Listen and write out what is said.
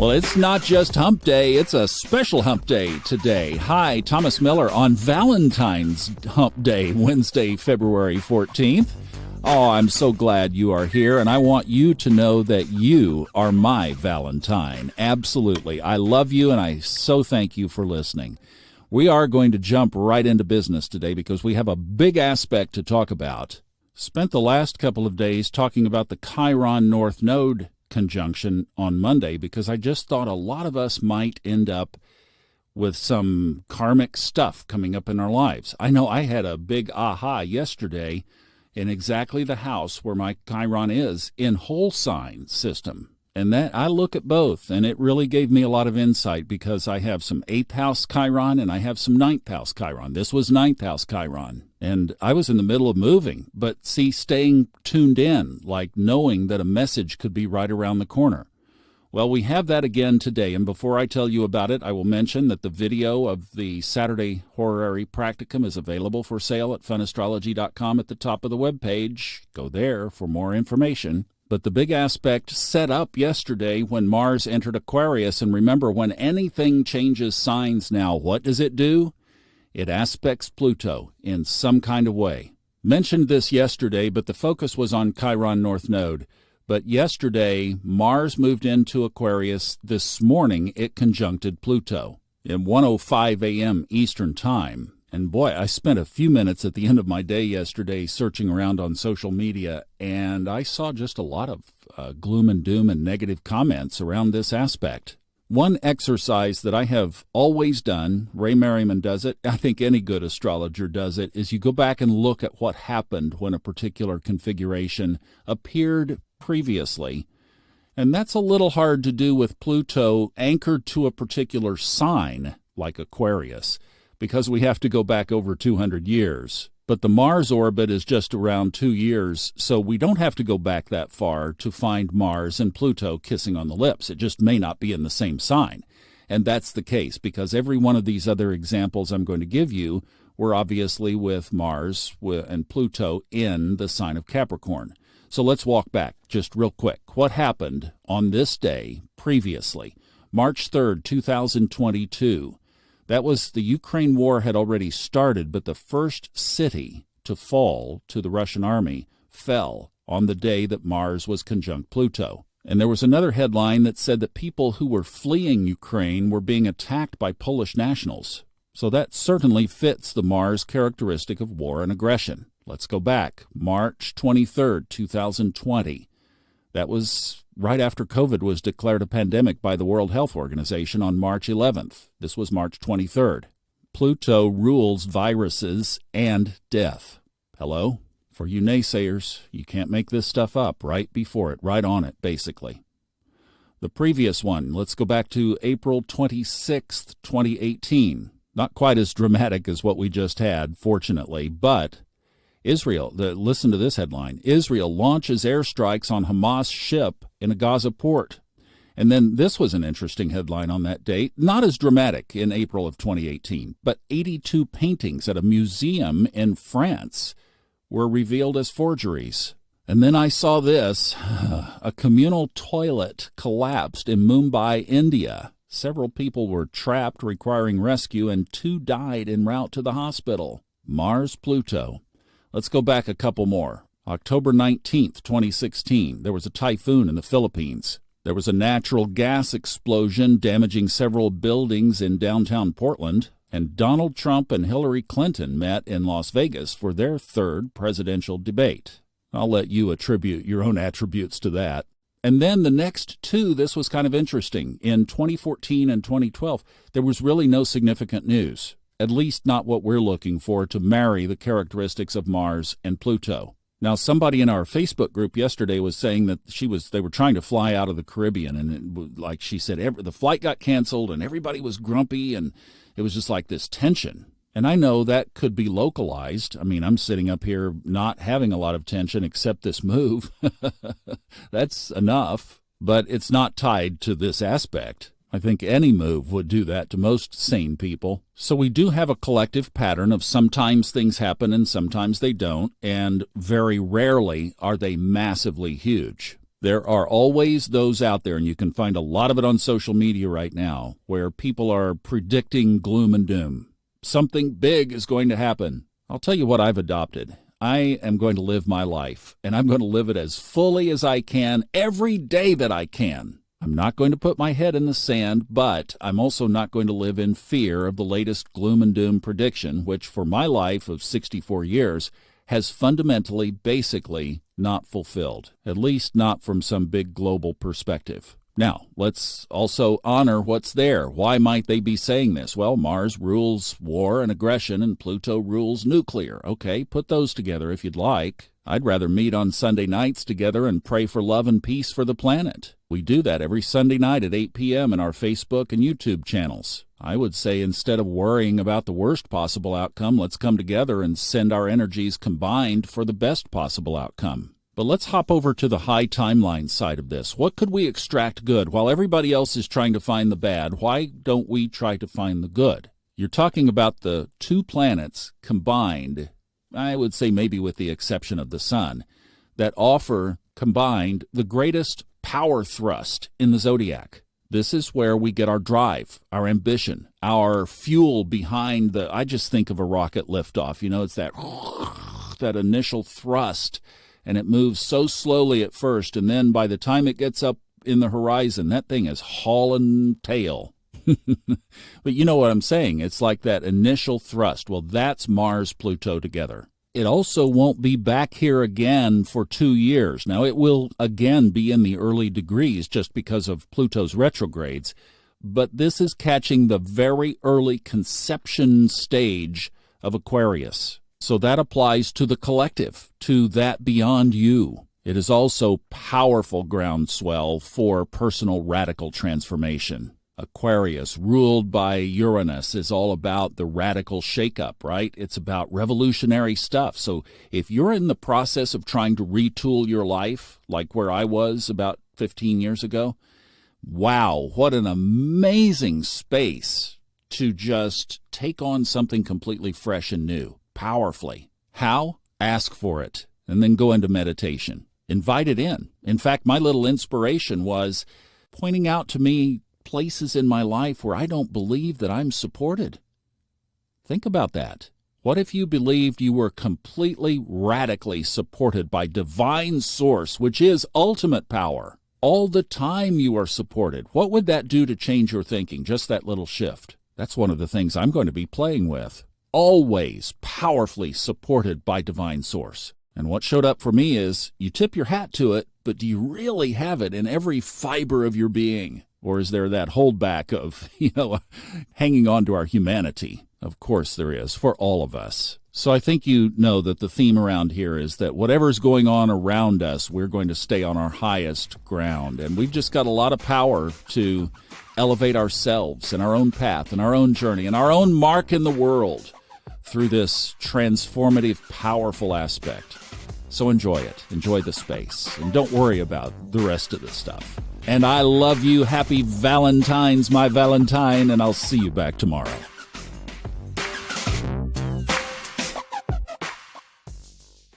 Well, it's not just hump day, it's a special hump day today. Hi, Thomas Miller on Valentine's hump day, Wednesday, February 14th. Oh, I'm so glad you are here, and I want you to know that you are my Valentine. Absolutely. I love you, and I so thank you for listening. We are going to jump right into business today because we have a big aspect to talk about. Spent the last couple of days talking about the Chiron North Node conjunction on Monday because I just thought a lot of us might end up with some karmic stuff coming up in our lives. I know I had a big aha yesterday in exactly the house where my Chiron is in whole sign system. And that I look at both, and it really gave me a lot of insight because I have some 8th house Chiron and I have some 9th house Chiron. This was 9th house Chiron. And I was in the middle of moving, but see, staying tuned in, like knowing that a message could be right around the corner. Well, we have that again today, and before I tell you about it, I will mention that the video of the Saturday Horary Practicum is available for sale at funastrology.com at the top of the webpage. Go there for more information. But the big aspect set up yesterday when Mars entered Aquarius, and remember, when anything changes signs now, what does it do? It aspects Pluto in some kind of way. Mentioned this yesterday, but the focus was on Chiron North Node. But yesterday, Mars moved into Aquarius. This morning, it conjuncted Pluto at 1:05 a.m. Eastern Time. And boy, I spent a few minutes at the end of my day yesterday searching around on social media, and I saw just a lot of gloom and doom and negative comments around this aspect. One exercise that I have always done, Ray Merriman does it, I think any good astrologer does it, is you go back and look at what happened when a particular configuration appeared previously. And that's a little hard to do with Pluto anchored to a particular sign like Aquarius, because we have to go back over 200 years. But the Mars orbit is just around 2 years, so we don't have to go back that far to find Mars and Pluto kissing on the lips. It just may not be in the same sign. And that's the case, because every one of these other examples I'm going to give you were obviously with Mars and Pluto in the sign of Capricorn. So let's walk back just real quick. What happened on this day previously? March 3rd, 2022. That was the Ukraine war had already started, but the first city to fall to the Russian army fell on the day that Mars was conjunct Pluto. And there was another headline that said that people who were fleeing Ukraine were being attacked by Polish nationals. So that certainly fits the Mars characteristic of war and aggression. Let's go back. March 23rd, 2020. That was right after COVID was declared a pandemic by the World Health Organization on March 11th. This was March 23rd. Pluto rules viruses and death. Hello? For you naysayers, you can't make this stuff up right before it, right on it, basically. The previous one, let's go back to April 26th, 2018. Not quite as dramatic as what we just had, fortunately, but Israel, listen to this headline, Israel launches airstrikes on Hamas ship in a Gaza port. And then this was an interesting headline on that date, not as dramatic in April of 2018, but 82 paintings at a museum in France were revealed as forgeries. And then I saw this, a communal toilet collapsed in Mumbai, India. Several people were trapped requiring rescue, and 2 died en route to the hospital. Mars, Pluto. Let's go back a couple more. October 19th, 2016, there was a typhoon in the Philippines. There was a natural gas explosion damaging several buildings in downtown Portland, and Donald Trump and Hillary Clinton met in Las Vegas for their 3rd presidential debate. I'll let you attribute your own attributes to that. And then the next 2, this was kind of interesting. In 2014 and 2012, there was really no significant news. At least not what we're looking for to marry the characteristics of Mars and Pluto. Now, somebody in our Facebook group yesterday was saying that they were trying to fly out of the Caribbean, and like she said, the flight got canceled and everybody was grumpy, and it was just like this tension. And I know that could be localized. I mean, I'm sitting up here not having a lot of tension except this move. That's enough, but it's not tied to this aspect. I think any move would do that to most sane people. So we do have a collective pattern of sometimes things happen and sometimes they don't, and very rarely are they massively huge. There are always those out there, and you can find a lot of it on social media right now, where people are predicting gloom and doom. Something big is going to happen. I'll tell you what I've adopted. I am going to live my life, and I'm going to live it as fully as I can every day that I can. I'm not going to put my head in the sand, but I'm also not going to live in fear of the latest gloom and doom prediction, which for my life of 64 years has fundamentally, basically, not fulfilled, at least not from some big global perspective. Now, let's also honor what's there. Why might they be saying this? Well, Mars rules war and aggression, and Pluto rules nuclear. Okay, put those together if you'd like. I'd rather meet on Sunday nights together and pray for love and peace for the planet. We do that every Sunday night at 8 p.m. in our Facebook and YouTube channels. I would say instead of worrying about the worst possible outcome, let's come together and send our energies combined for the best possible outcome. But let's hop over to the high timeline side of this. What could we extract good? While everybody else is trying to find the bad, why don't we try to find the good? You're talking about the two planets combined, I would say maybe with the exception of the sun, that offer combined the greatest power thrust in the zodiac. This is where we get our drive, our ambition, our fuel behind I just think of a rocket liftoff. You know, it's that initial thrust, and it moves so slowly at first, and then by the time it gets up in the horizon, that thing is hauling tail. But you know what I'm saying? It's like that initial thrust. Well, that's Mars-Pluto together. It also won't be back here again for 2 years. Now, it will again be in the early degrees just because of Pluto's retrogrades, but this is catching the very early conception stage of Aquarius. So that applies to the collective, to that beyond you. It is also powerful groundswell for personal radical transformation. Aquarius, ruled by Uranus, is all about the radical shakeup, right? It's about revolutionary stuff. So if you're in the process of trying to retool your life, like where I was about 15 years ago, wow, what an amazing space to just take on something completely fresh and new, powerfully. How? Ask for it, and then go into meditation. Invite it in. In fact, my little inspiration was pointing out to me places in my life where I don't believe that I'm supported. Think about that. What if you believed you were completely, radically supported by divine source, which is ultimate power? All the time you are supported. What would that do to change your thinking? Just that little shift. That's one of the things I'm going to be playing with. Always powerfully supported by divine source. And what showed up for me is you tip your hat to it, but do you really have it in every fiber of your being? Or is there that holdback of, hanging on to our humanity? Of course there is, for all of us. So I think you know that the theme around here is that whatever's going on around us, we're going to stay on our highest ground. And we've just got a lot of power to elevate ourselves and our own path and our own journey and our own mark in the world through this transformative, powerful aspect. So enjoy it. Enjoy the space. And don't worry about the rest of the stuff. And I love you. Happy Valentine's, my Valentine, and I'll see you back tomorrow.